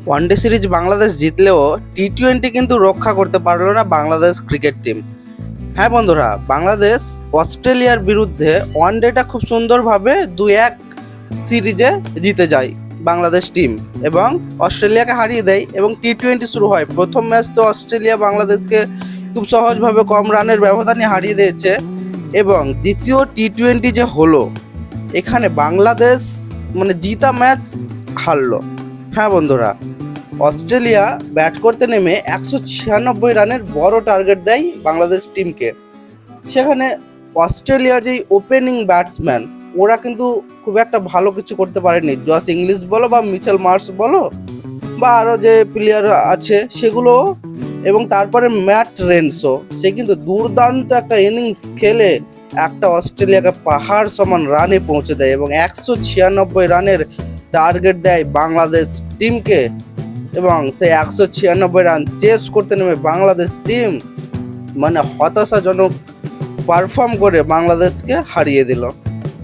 One day series Bangladesh জিতলেও টি-20 কিন্তু রক্ষা করতে পারলো না বাংলাদেশ ক্রিকেট টিম। হ্যাঁ বন্ধুরা, বাংলাদেশ অস্ট্রেলিয়ার বিরুদ্ধে ওয়ানডেটা খুব সুন্দরভাবে 2-1 সিরিজে জিতে যায় বাংলাদেশ টিম এবং অস্ট্রেলিয়াকে হারিয়ে দেয় এবং টি-20 শুরু হয়। প্রথম ম্যাচ তো অস্ট্রেলিয়া বাংলাদেশকে খুব সহজভাবে কম রানের ব্যবধানে হারিয়ে দিয়েছে এবং দ্বিতীয় টি-20 যে হলো এখানে বাংলাদেশ জিতা ম্যাচ হারলো। হ্যাঁ বন্ধুরা, অস্ট্রেলিয়া ব্যাট করতে নেমে 196 রানের বড় টার্গেট দেয় বাংলাদেশ টিমকে। সেখানে অস্ট্রেলিয়ার যেই ওপেনিং ব্যাটসম্যান ওরা কিন্তু খুব একটা ভালো কিছু করতে পারেনি। জস ইংলিশ বলো বা মিচেল মার্শ বলো বা আরও যে প্লেয়ার আছে সেগুলো, এবং তারপরে ম্যাট রেনসো, সে কিন্তু দুর্দান্ত একটা ইনিংস খেলে একটা অস্ট্রেলিয়াকে পাহাড় সমান রানে পৌঁছে দেয় এবং 196 রানের টার্গেট দেয় বাংলাদেশ টিমকে এবং সেই 196 রান চেস করতে নেমে বাংলাদেশ টিম হতাশাজনক পারফর্ম করে বাংলাদেশকে হারিয়ে দিল।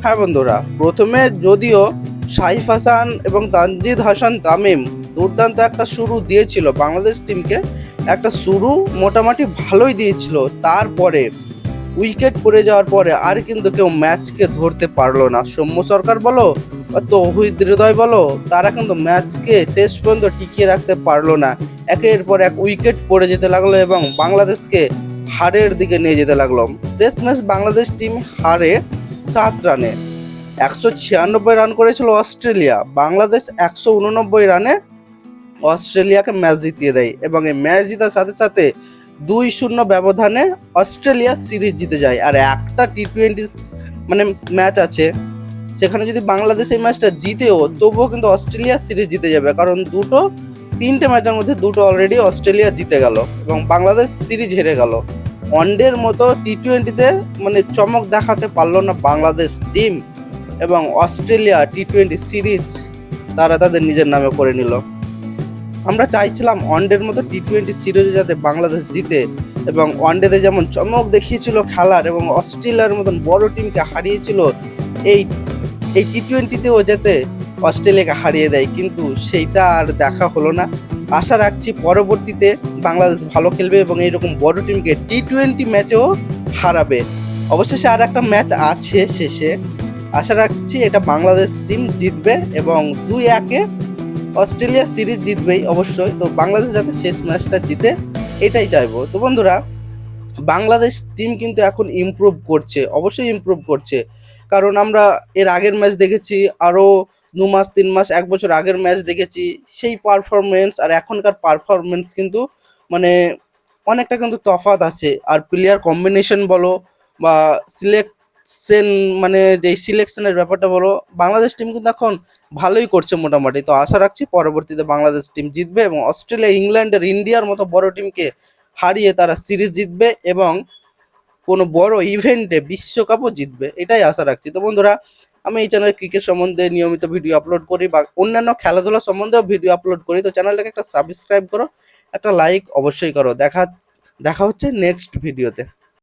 হ্যাঁ বন্ধুরা, প্রথমে যদিও সাইফ হাসান এবং তানজিদ হাসান তামিম দুর্দান্ত একটা শুরু দিয়েছিল বাংলাদেশ টিমকে, একটা শুরু মোটামুটি ভালোই দিয়েছিল, তারপরে উইকেট পড়ে যাওয়ার পরে আর কিন্তু কেউ ম্যাচকে ধরতে পারলো না। সৌম্য সরকার বলো, তৌহিদ হৃদয় বলো, তারা কিন্তু ম্যাচকে শেষ পর্যন্ত টিকিয়ে রাখতে পারলো না। একের পর এক উইকেট পড়ে যেতে লাগলো এবং বাংলাদেশকে হারের দিকে নিয়ে যেতে লাগলো। শেষ ম্যাচ বাংলাদেশ টিম হারে 7 রানে। 196 রান করেছিল অস্ট্রেলিয়া, বাংলাদেশ 189 রানে অস্ট্রেলিয়াকে ম্যাচ জিতিয়ে দেয় এবং এই ম্যাচ জেতার সাথে সাথে 2-0 ব্যবধানে অস্ট্রেলিয়া সিরিজ জিতে যায়। আর একটা টি-20 ম্যাচ আছে, সেখানে যদি বাংলাদেশ এই ম্যাচটা জিতেও তবুও কিন্তু অস্ট্রেলিয়া সিরিজ জিতে যাবে, কারণ 3টে ম্যাচের মধ্যে 2টো অলরেডি অস্ট্রেলিয়া জিতে গেল এবং বাংলাদেশ সিরিজ হেরে গেল। ওয়ানডের মতো টি-20তে চমক দেখাতে পারলো না বাংলাদেশ টিম এবং অস্ট্রেলিয়া টি-20 সিরিজ তারা তাদের নিজের নামে করে নিল। আমরা চাইছিলাম ওয়ানডের মতো টি-20 সিরিজে যাতে বাংলাদেশ জিতে এবং ওয়ানডেতে যেমন চমক দেখিয়েছিল খেলার এবং অস্ট্রেলিয়ার মতন বড় টিমকে হারিয়েছিল, এই টি-20তেও যাতে অস্ট্রেলিয়াকে হারিয়ে দেয়, কিন্তু সেইটা আর দেখা হলো না। আশা রাখছি পরবর্তীতে বাংলাদেশ ভালো খেলবে এবং এইরকম বড় টিমকে টি-20 ম্যাচেও হারাবে। অবশেষে আর একটা ম্যাচ আছে শেষে, আশা রাখছি এটা বাংলাদেশ টিম জিতবে এবং 2-1 অস্ট্রেলিয়া সিরিজ জিতবেই অবশ্যই। তো বাংলাদেশ যাতে শেষ ম্যাচটা জিতে এটাই চাইবো। তো বন্ধুরা, বাংলাদেশ টিম কিন্তু এখন ইমপ্রুভ করছে, অবশ্যই ইমপ্রুভ করছে, কারণ আমরা এর আগের ম্যাচ দেখেছি, আরও 2 মাস 3 মাস 1 বছর আগের ম্যাচ দেখেছি, সেই পারফরমেন্স আর এখনকার পারফরমেন্স কিন্তু অনেকটা কিন্তু তফাৎ আছে। আর প্লেয়ার কম্বিনেশন বলো বা সিলেকশন যেই সিলেকশনের ব্যাপারটা বলো, বাংলাদেশ টিম কিন্তু এখন ভালোই করছে মোটামুটি। তো আশা রাখছি পরবর্তীতে বাংলাদেশ টিম জিতবে এবং অস্ট্রেলিয়া, ইংল্যান্ডের, ইন্ডিয়ার মতো বড় টিমকে হারিয়ে তারা সিরিজ জিতবে এবং কোনো বড় ইভেন্টে বিশ্বকাপও জিতবে, এটাই আশা রাখছি। তো বন্ধুরা, আমি এই চ্যানেলে ক্রিকেট সম্বন্ধে নিয়মিত ভিডিও আপলোড করি বা অন্যান্য খেলাধুলা সম্বন্ধেও ভিডিও আপলোড করি। তো চ্যানেলটাকে একটা সাবস্ক্রাইব করো, একটা লাইক অবশ্যই করো। দেখা হচ্ছে নেক্সট ভিডিওতে।